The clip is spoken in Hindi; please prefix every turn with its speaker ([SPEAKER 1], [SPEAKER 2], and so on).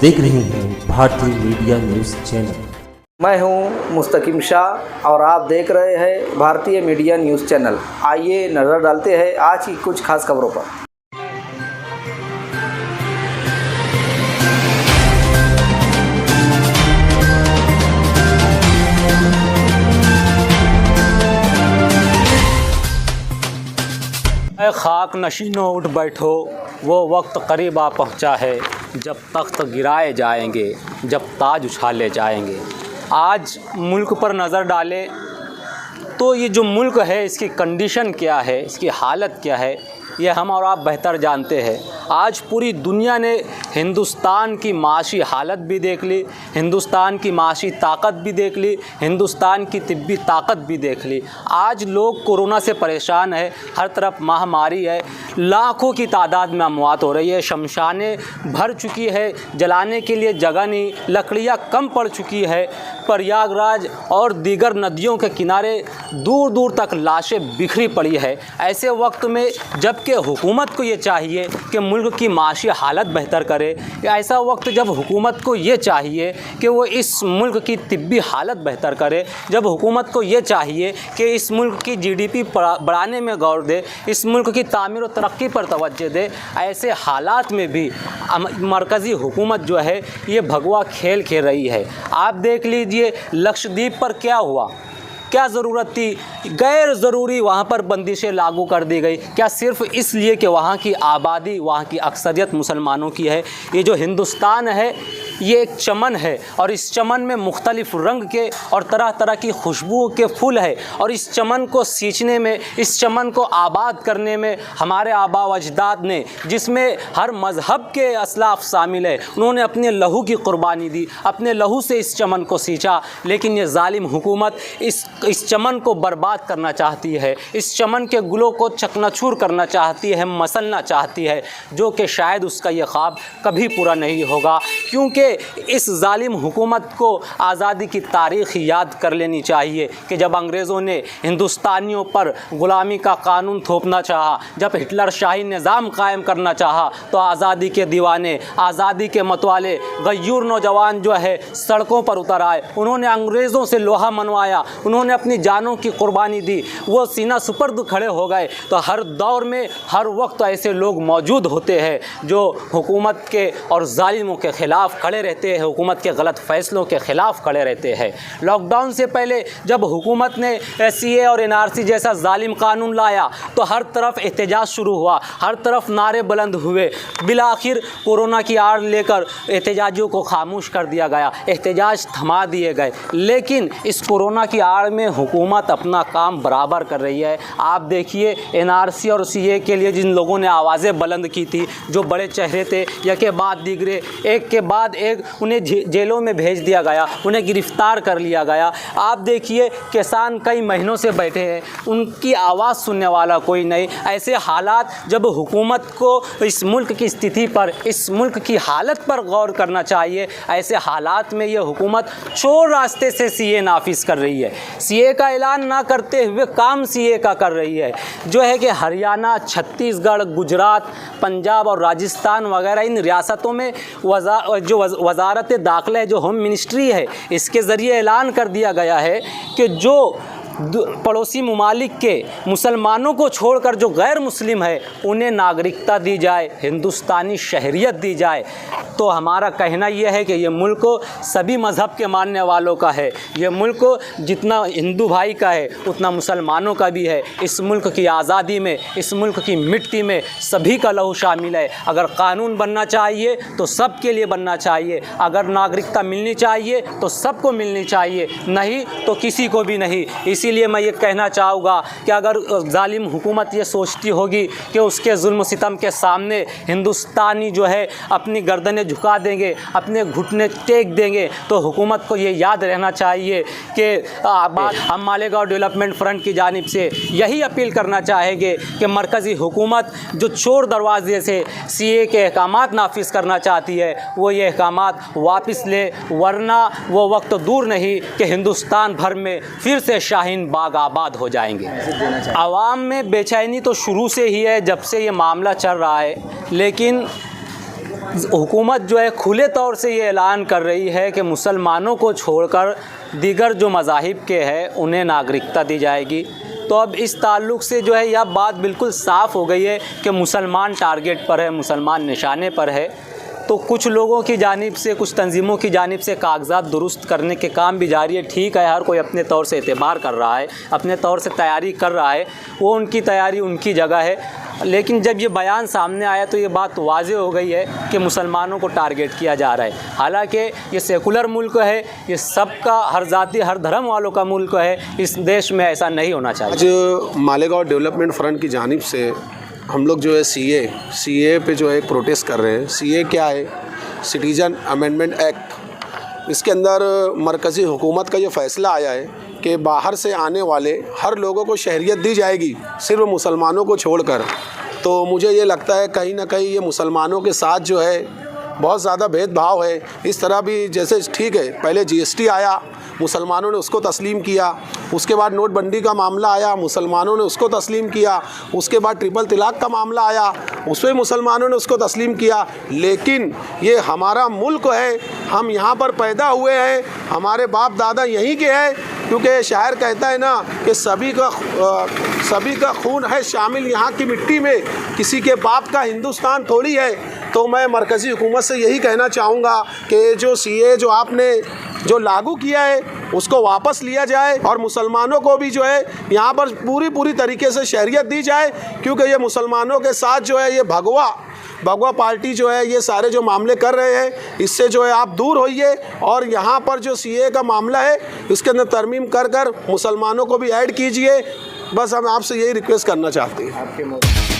[SPEAKER 1] देख रहे हैं भारतीय मीडिया न्यूज़ चैनल।
[SPEAKER 2] मैं हूं मुस्तकीम शाह और आप देख रहे हैं भारतीय मीडिया न्यूज़ चैनल। आइए नज़र डालते हैं आज की कुछ खास खबरों पर।
[SPEAKER 3] खाक नशीनों उठ बैठो, वो वक्त करीब आ पहुंचा है जब तख्त गिराए जाएंगे, जब ताज उछाले जाएंगे। आज मुल्क पर नज़र डालें तो ये जो मुल्क है इसकी कंडीशन क्या है, इसकी हालत क्या है, ये हम और आप बेहतर जानते हैं। आज पूरी दुनिया ने हिंदुस्तान की माशी हालत भी देख ली, हिंदुस्तान की माशी ताकत भी देख ली, हिंदुस्तान की तिब्बी ताकत भी देख ली। आज लोग कोरोना से परेशान है, हर तरफ महामारी है, लाखों की तादाद में अमवात हो रही है, शमशानें भर चुकी है, जलाने के लिए जगह नहीं, लकड़ियाँ कम पड़ चुकी है। प्रयागराज और दीगर नदियों के किनारे दूर दूर तक लाशें बिखरी पड़ी है। ऐसे वक्त में जबकि हुकूमत को ये चाहिए कि मुल्क की माशी हालत बेहतर करे, ऐसा वक्त जब हुकूमत को ये चाहिए कि वो इस मुल्क की तिब्बी हालत बेहतर करे, जब हुकूमत को ये चाहिए कि इस मुल्क की जीडीपी बढ़ाने में गौर दे, इस मुल्क की तामीर और तरक्की पर तवज्जो दे, ऐसे हालात में भी मरकज़ी हुकूमत जो है ये भगवा खेल खेल रही है। आप देख लीजिए लक्षद्वीप पर क्या हुआ, क्या ज़रूरत थी, गैर ज़रूरी वहाँ पर बंदिशें लागू कर दी गई। क्या सिर्फ़ इसलिए कि वहाँ की आबादी, वहाँ की अक्सरियत मुसलमानों की है। ये जो हिंदुस्तान है ये एक चमन है और इस चमन में मुख्तलिफ़ रंग के और तरह तरह की खुशबू के फूल है, और इस चमन को सींचने में, इस चमन को आबाद करने में हमारे आबा व अजदाद ने, जिसमें हर मज़हब के असलाफ़ शामिल है, उन्होंने अपने लहू की क़ुरबानी दी, अपने लहू से इस चमन को सींचा। लेकिन ये जालिम हुकूमत इस चमन को बर्बाद करना चाहती है, इस चमन के गुलों को चकनाचूर करना चाहती है, मसलना चाहती है, जो कि शायद उसका ये ख्वाब कभी पूरा नहीं होगा। क्योंकि इस जालिम हुकूमत को आज़ादी की तारीख़ याद कर लेनी चाहिए कि जब अंग्रेज़ों ने हिंदुस्तानियों पर ग़ुलामी का कानून थोपना चाहा, जब हिटलर शाही निज़ाम कायम करना चाहा, तो आज़ादी के दीवाने, आज़ादी के मतवाले गयूर नौजवान जो है सड़कों पर उतर आए, उन्होंने अंग्रेज़ों से लोहा मनवाया, उन्होंने अपनी जानों की कुर्बानी दी, वो सीना सुपर्द खड़े हो गए। तो हर दौर में हर वक्त ऐसे लोग मौजूद होते हैं जो हुकूमत के और जालिमों के ख़िलाफ़ खड़े रहते हैं, हुकूमत के गलत फ़ैसलों के ख़िलाफ़ खड़े रहते हैं। लॉकडाउन से पहले जब हुकूमत ने सीए और एनआरसी जैसा जालिम कानून लाया तो हर तरफ एहतजाज शुरू हुआ, हर तरफ नारे बुलंद हुए। बिलाखिर कोरोना की आड़ लेकर एहतजाजियों को खामोश कर दिया गया, एहतजाज थमा दिए गए। लेकिन इस कोरोना की आड़ में हुकूमत अपना काम बराबर कर रही है। आप देखिए एनआरसी और सीए के लिए जिन लोगों ने आवाज़ें बुलंद की थी, जो बड़े चेहरे थे, एक के बाद दीगरे, एक के बाद एक उन्हें जेलों में भेज दिया गया, उन्हें गिरफ़्तार कर लिया गया। आप देखिए किसान कई महीनों से बैठे हैं, उनकी आवाज़ सुनने वाला कोई नहीं। ऐसे हालात जब हुकूमत को इस मुल्क की स्थिति पर, इस मुल्क की हालत पर गौर करना चाहिए, ऐसे हालात में ये हुकूमत चोर रास्ते से सीए नाफिज कर रही है। सीए का ऐलान ना करते हुए काम सीए का कर रही है, जो है कि हरियाणा, छत्तीसगढ़, गुजरात, पंजाब और राजस्थान वगैरह इन रियासतों में वज़ारत दाखिला है, जो होम मिनिस्ट्री है, इसके ज़रिए ऐलान कर दिया गया है कि जो पड़ोसी ममालिक के मुसलमानों को छोड़कर जो गैर मुस्लिम है उन्हें नागरिकता दी जाए, हिंदुस्तानी शहरियत दी जाए। तो हमारा कहना यह है कि ये मुल्क सभी मज़हब के मानने वालों का है, ये मुल्क जितना हिंदू भाई का है उतना मुसलमानों का भी है। इस मुल्क की आज़ादी में, इस मुल्क की मिट्टी में सभी का लहू शामिल है। अगर कानून बनना चाहिए तो सब के लिए बनना चाहिए, अगर नागरिकता मिलनी चाहिए तो सबको मिलनी चाहिए, नहीं तो किसी को भी नहीं। इसीलिए मैं ये कहना चाहूँगा कि अगर जालिम हुकूमत ये सोचती होगी कि उसके जुल्म सितम के सामने हिंदुस्तानी जो है अपनी गर्दनें झुका देंगे, अपने घुटने टेक देंगे, तो हुकूमत को ये याद रहना चाहिए कि हम मालेगांव डेवलपमेंट फ्रंट की जानिब से यही अपील करना चाहेंगे कि मरकज़ी हुकूमत जो चोर दरवाजे से सीए के अहकामात नाफिज करना चाहती है वो ये अहकामात वापस ले, वरना वो वक्त दूर नहीं कि हिंदुस्तान भर में फिर से शाहीन बाग आबाद हो जाएंगे। आवाम में बेचैनी तो शुरू से ही है, जब से ये मामला चल रहा है, लेकिन हुकूमत जो है खुले तौर से ये ऐलान कर रही है कि मुसलमानों को छोड़कर दीगर जो मज़ाहिब के हैं उन्हें नागरिकता दी जाएगी। तो अब इस ताल्लुक़ से जो है यह बात बिल्कुल साफ़ हो गई है कि मुसलमान टारगेट पर है, मुसलमान निशाने पर है। तो कुछ लोगों की जानिब से, कुछ तंजीमों की जानिब से कागजात दुरुस्त करने के काम भी जारी है। ठीक है, हर कोई अपने तौर से एतबार कर रहा है, अपने तौर से तैयारी कर रहा है, वो उनकी तैयारी उनकी जगह है। लेकिन जब ये बयान सामने आया तो ये बात वाज़ेह हो गई है कि मुसलमानों को टारगेट किया जा रहा है। हालांकि ये सेकुलर मुल्क है, ये सबका, हर जाति हर धर्म वालों का मुल्क है। इस देश में ऐसा नहीं होना चाहिए।
[SPEAKER 4] आज मालेगांव डेवलपमेंट फ्रंट की जानिब से हम लोग जो है सीए पे जो है एक प्रोटेस्ट कर रहे हैं। सीए क्या है? Citizen amendment act. इसके अंदर मरकज़ी हुकूमत का ये फ़ैसला आया है कि बाहर से आने वाले हर लोगों को शहरियत दी जाएगी, सिर्फ मुसलमानों को छोड़कर। तो मुझे ये लगता है कहीं ना कहीं ये मुसलमानों के साथ जो है बहुत ज़्यादा भेदभाव है। इस तरह भी जैसे ठीक है, पहले जीएसटी आया, मुसलमानों ने उसको तस्लीम किया। उसके बाद नोटबंदी का मामला आया, मुसलमानों ने उसको तस्लीम किया। उसके बाद ट्रिपल तलाक का मामला आया, उसमें मुसलमानों ने उसको तस्लीम किया। लेकिन ये हमारा मुल्क है, हम यहाँ पर पैदा हुए हैं, हमारे बाप दादा यहीं के हैं। क्योंकि शायर कहता है ना कि सभी का खून है शामिल यहाँ की मिट्टी में, किसी के बाप का हिंदुस्तान थोड़ी है। तो मैं मरकज़ी हुकूमत से यही कहना चाहूँगा कि जो सीए जो आपने जो लागू किया है उसको वापस लिया जाए और मुसलमानों को भी जो है यहाँ पर पूरी तरीके से शहरियत दी जाए। क्योंकि ये मुसलमानों के साथ जो है ये भगवा पार्टी जो है ये सारे जो मामले कर रहे हैं, इससे जो है आप दूर होइए। और यहाँ पर जो सीए का मामला है इसके अंदर तरमीम कर मुसलमानों को भी ऐड कीजिए। बस हम आपसे यही रिक्वेस्ट करना चाहते हैं।